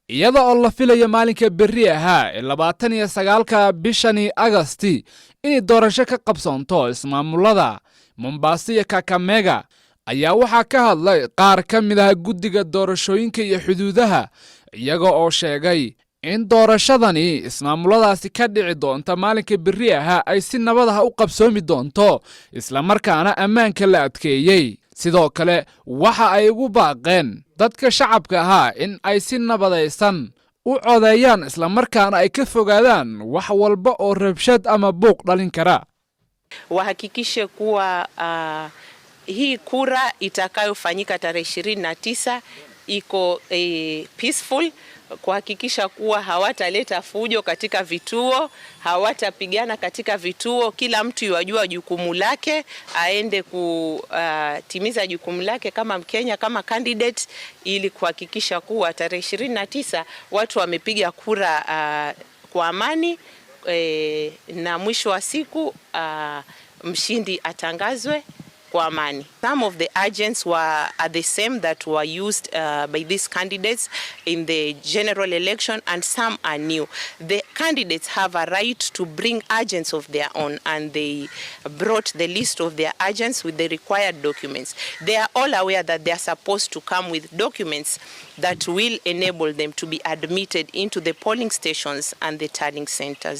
iyada oo la filayo maalinka berri ahaa ee 29 bishani Agasti in doorasho ka qabsoonto ismaamulada Mombasa iyo Kakamega ayaa waxaa ka hadlay qaar ka mid ah guddiga doorashooyinka iyo xuduudaha iyaga oo sheegay in doorashadani ismaamuladaasi ka dhici doonta maalinka berri ahaa ay si nabad ah u qabsoomi doonto isla markaana ammaanka la adkeeyay. sidoo kale waxa ay ugu baaqeen dadka shacabka ahaa in ay si nabadaysan u codeeyaan isla markaana ay ka fogaadaan wax walba oo rabshad ama buuq dhalin kara. Wahakikishe kuwa hii kura itakayofanyika tarehe 29 iko peaceful, kuhakikisha kuwa hawataleta fujo katika vituo, hawatapigana katika vituo. Kila mtu yajua jukumu lake, aende kutimiza jukumu lake kama Mkenya, kama candidate, ili kuhakikisha kuwa tarehe 29 watu wamepiga kura kwa amani, na mwisho wa siku mshindi atangazwe kwa amani. Some of the agents are the same that were used by these candidates in the general election, and some are new. The candidates have a right to bring agents of their own, and they brought the list of their agents with the required documents. They are all aware that they are supposed to come with documents that will enable them to be admitted into the polling stations and the tallying centers.